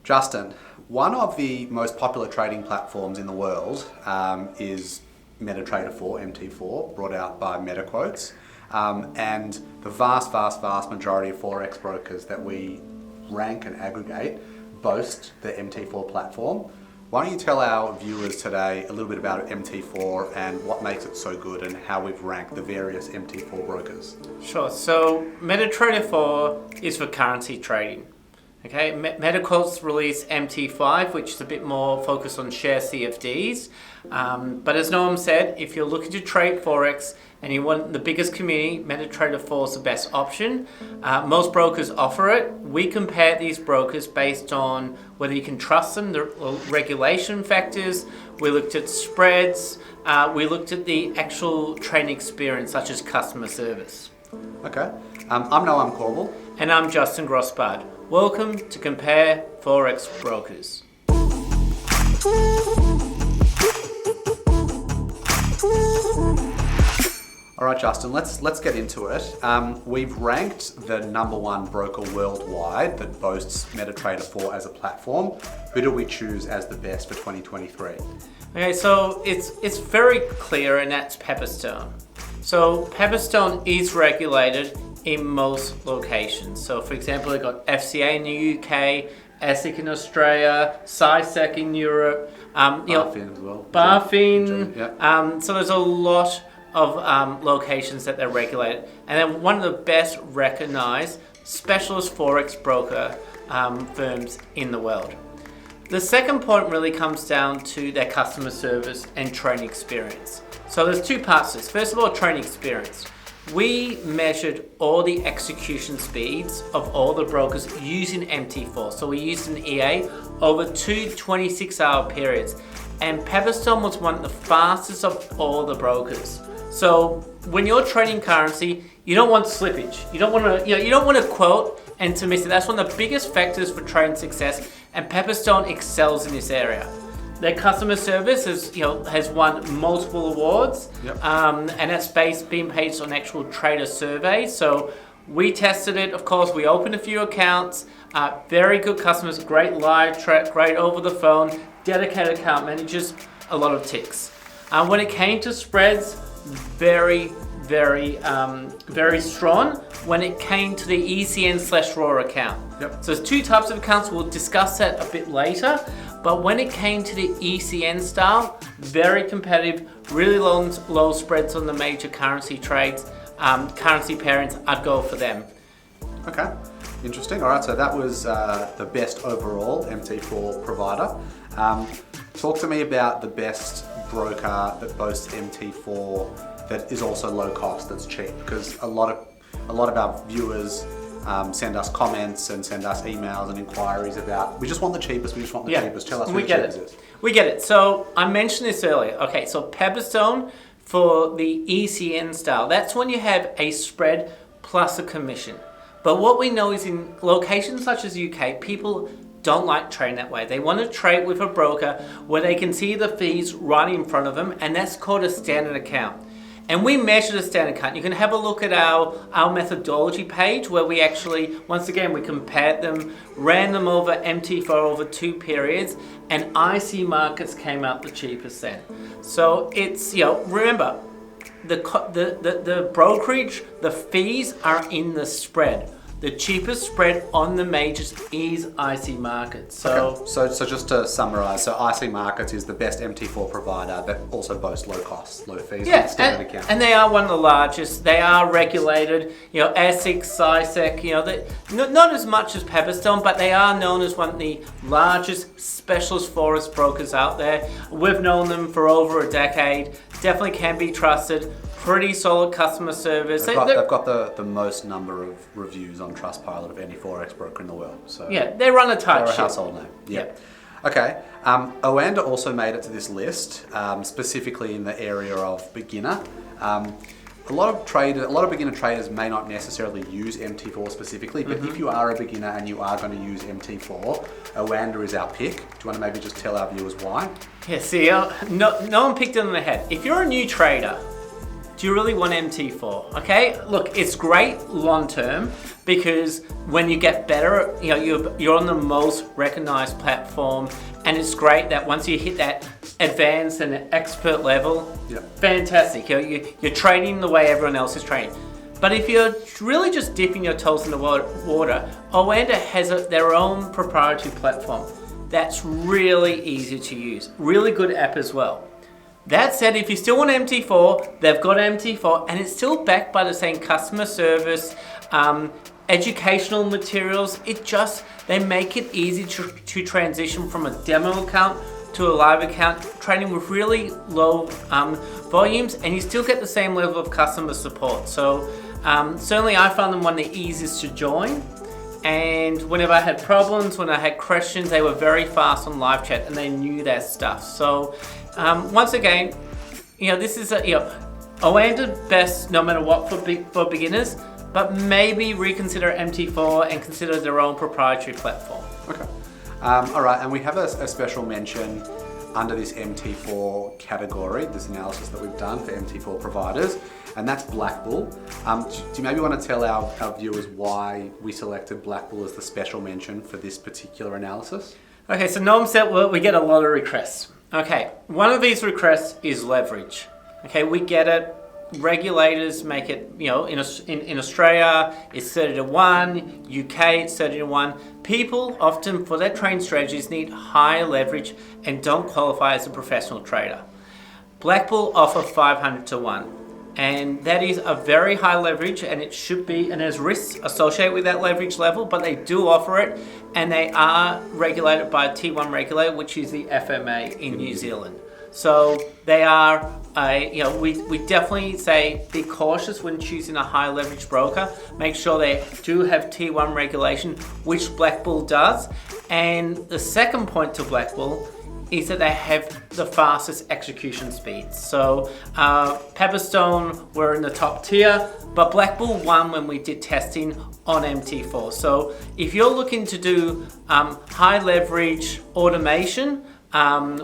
Justin, one of the most popular trading platforms in the world is MetaTrader 4, MT4, brought out by MetaQuotes. And the vast majority of Forex brokers that we rank and aggregate boast the MT4 platform. Why don't you tell our viewers today a little bit about MT4 and what makes it so good and how we've ranked the various MT4 brokers? Sure. So MetaTrader 4 is for currency trading. Okay, MetaQuotes released MT5, which is a bit more focused on share CFDs. But as Noam said, if you're looking to trade Forex and you want the biggest community, MetaTrader 4 is the best option. Most brokers offer it. We compare these brokers based on whether you can trust them, the regulation factors. We looked at spreads. We looked at the actual trading experience, such as customer service. Okay. I'm Noam Korbl. And I'm Justin Grossbard. Welcome to Compare Forex Brokers. All right, Justin, let's get into it. We've ranked the number one broker worldwide that boasts MetaTrader 4 as a platform. Who do we choose as the best for 2023? Okay, so it's very clear, and that's Pepperstone. So Pepperstone is regulated in most locations. So for example, they've got FCA in the UK, ASIC in Australia, SciSec in Europe, BaFin as well. BaFin. Yep. So there's a lot of locations that they're regulated. And then one of the best recognized specialist Forex broker firms in the world. The second point really comes down to their customer service and trading experience. So there's two parts to this. First of all, trading experience. We measured all the execution speeds of all the brokers using MT4. So we used an EA over two 26-hour periods. And Pepperstone was one of the fastest of all the brokers. So when you're trading currency, you don't want slippage. You don't want to quote and to miss it. That's one of the biggest factors for trading success. And Pepperstone excels in this area. Their customer service has won multiple awards, Yep. And that's being based on actual trader surveys. So we tested it. Of course, we opened a few accounts. Very good customers, great live chat, great over the phone, dedicated account managers, a lot of ticks. When it came to spreads, very strong when it came to the ECN/RAW account. Yep. So there's two types of accounts. We'll discuss that a bit later. But when it came to the ECN style, very competitive, really low spreads on the major currency trades, currency pairings, I'd go for them. Okay, interesting. All right, so that was the best overall MT4 provider. Talk to me about the best broker that boasts MT4 that is also low cost, that's cheap, because a lot of our viewers send us comments and send us emails and inquiries about, we just want the cheapest, cheapest. Tell us who the cheapest is. We get it. So I mentioned this earlier. Okay, so Pepperstone for the ECN style, that's when you have a spread plus a commission. But what we know is in locations such as UK, people don't like trading that way. They want to trade with a broker where they can see the fees right in front of them, and that's called a standard account. And we measure the standard account. You can have a look at our methodology page where we actually, once again, we compared them, ran them over MT4 over two periods, and IC Markets came out the cheapest then. So it's, remember, the brokerage, the fees are in the spread. The cheapest spread on the majors is IC Markets. So just to summarize, so IC Markets is the best MT4 provider that also boasts low costs, low fees, standard account. And they are one of the largest. They are regulated, ASIC, SciSec, not as much as Pepperstone, but they are known as one of the largest specialist Forex brokers out there. We've known them for over a decade. Definitely can be trusted. Pretty solid customer service. They've got the most number of reviews on Trustpilot of any Forex broker in the world. So yeah, they run a tight ship. They're a household name. Yep. Okay. Oanda also made it to this list, specifically in the area of beginner. A lot of beginner traders may not necessarily use MT4 specifically, but if you are a beginner and you are going to use MT4, Oanda is our pick. Do you want to maybe just tell our viewers why? Yeah, see, no one picked it on the head. If you're a new trader, do do you really want MT4? Okay, look, it's great long term because when you get better, you're on the most recognized platform, and it's great that once you hit that advanced and expert level, fantastic. You're trading the way everyone else is trading. But if you're really just dipping your toes in the water, Oanda has their own proprietary platform that's really easy to use. Really good app as well. That said, if you still want MT4, they've got MT4 and it's still backed by the same customer service, educational materials. They make it easy to transition from a demo account to a live account, trading with really low volumes, and you still get the same level of customer support. So certainly I found them one of the easiest to join. And whenever I had problems, when I had questions, they were very fast on live chat and they knew their stuff. So once again, this is Oanda best no matter what for beginners, but maybe reconsider MT4 and consider their own proprietary platform. Okay. All right, and we have a special mention under this MT4 category, this analysis that we've done for MT4 providers, and that's Blackbull. Do you maybe want to tell our viewers why we selected Blackbull as the special mention for this particular analysis? Okay, so Noam said we get a lot of requests. Okay, one of these requests is leverage. Okay, we get it. Regulators make it, in Australia it's 30 to 1, UK it's 30 to 1. People often for their trading strategies need higher leverage and don't qualify as a professional trader. Blackbull offer 500 to 1. And that is a very high leverage, and it should be, and there's risks associated with that leverage level, but they do offer it, and they are regulated by a T1 regulator, which is the FMA in New Zealand. So they are, we definitely say be cautious when choosing a high leverage broker. Make sure they do have T1 regulation, which Blackbull does. And the second point to Blackbull is that they have the fastest execution speeds. So Pepperstone were in the top tier, but Blackbull won when we did testing on MT4. So if you're looking to do high leverage automation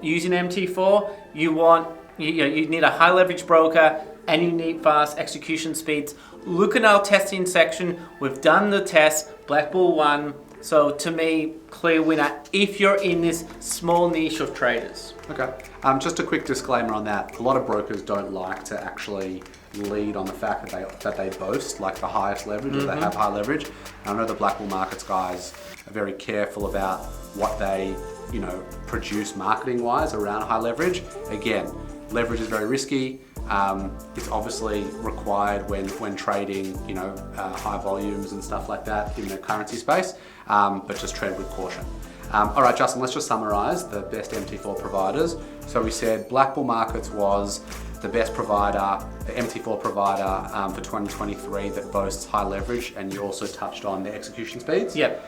using MT4, you need a high leverage broker and you need fast execution speeds. Look at our testing section. We've done the test. Blackbull won. So to me, clear winner if you're in this small niche of traders. Okay. Just a quick disclaimer on that. A lot of brokers don't like to actually lead on the fact that they boast like the highest leverage, or they have high leverage. And I know the Blackbull Markets guys are very careful about what they produce marketing wise around high leverage. Again, leverage is very risky. It's obviously required when trading, high volumes and stuff like that in the currency space, but just trade with caution. All right, Justin, let's just summarize the best MT4 providers. So we said Blackbull Markets was the best provider, the MT4 provider for 2023 that boasts high leverage, and you also touched on the execution speeds. Yep.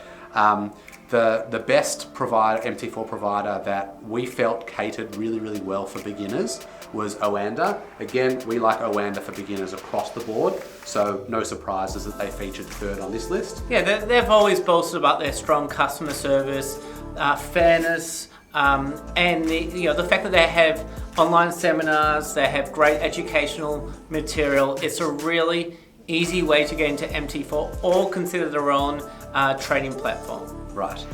The best provider, MT4 provider that we felt catered really, really well for beginners was Oanda. Again, we like Oanda for beginners across the board, so no surprises that they featured third on this list. Yeah, they've always boasted about their strong customer service, fairness, and the fact that they have online seminars, they have great educational material. It's a really easy way to get into MT4 or consider their own trading platform. Right.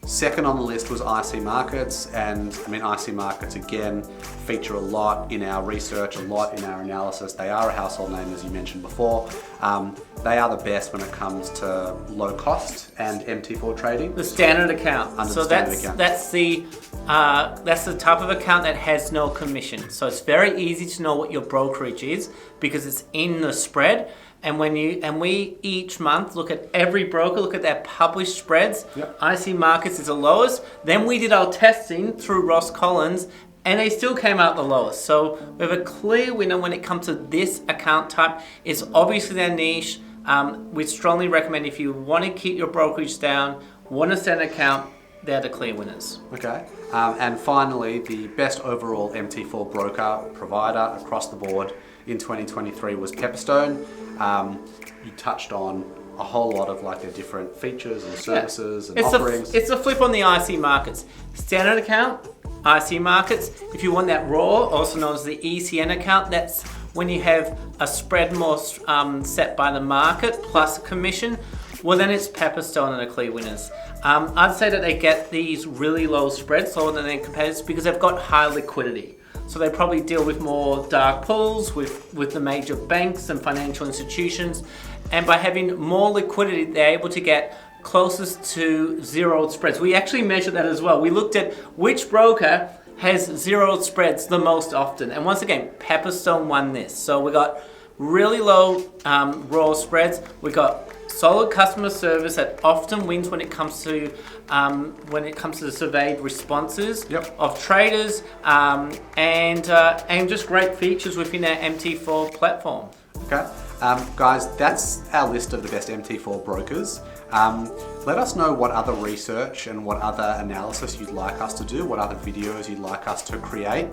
Second on the list was IC Markets, and IC Markets again feature a lot in our research, a lot in our analysis. They are a household name, as you mentioned before. They are the best when it comes to low cost and MT4 trading. The standard account. That's the type of account that has no commission. So it's very easy to know what your brokerage is because it's in the spread. And we each month look at every broker, look at their published spreads. Yep. IC Markets is the lowest. Then we did our testing through Ross Collins, and they still came out the lowest. So we have a clear winner when it comes to this account type. It's obviously their niche. We strongly recommend if you want to keep your brokerage down, want to set an account, they're the clear winners. Okay. And finally, the best overall MT4 broker provider across the board in 2023 was Pepperstone. You touched on a whole lot of their different features and services and offerings. It's a flip on the IC Markets. Standard account, IC Markets. If you want that raw, also known as the ECN account, that's when you have a spread more set by the market plus a commission, well then it's Pepperstone and the clear winners. I'd say that they get these really low spreads, lower than their competitors, because they've got high liquidity. So they probably deal with more dark pools, with the major banks and financial institutions. And by having more liquidity, they're able to get closest to zeroed spreads. We actually measured that as well. We looked at which broker has zeroed spreads the most often. And once again, Pepperstone won this. So we got really low raw spreads. We got solid customer service that often wins when it comes to the surveyed responses of traders, and just great features within our MT4 platform. Okay, guys, that's our list of the best MT4 brokers. Let us know what other research and what other analysis you'd like us to do, what other videos you'd like us to create.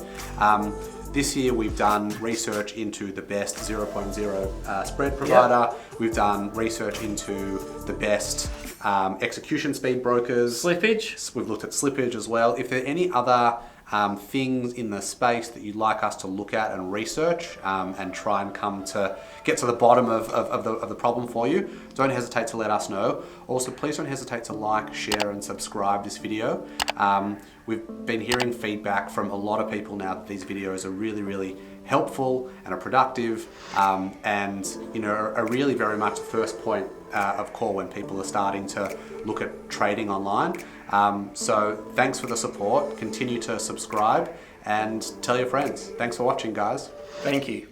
This year we've done research into the best 0.0 spread provider. We've done research into the best execution speed brokers. Slippage. We've looked at slippage as well. If there are any other things in the space that you'd like us to look at and research and try and get to the bottom of the problem for you, don't hesitate to let us know. Also, please don't hesitate to like, share and subscribe this video. We've been hearing feedback from a lot of people now that these videos are really, really helpful and are productive, and are really very much the first point of call when people are starting to look at trading online. So thanks for the support. Continue to subscribe and tell your friends. Thanks for watching, guys. Thank you.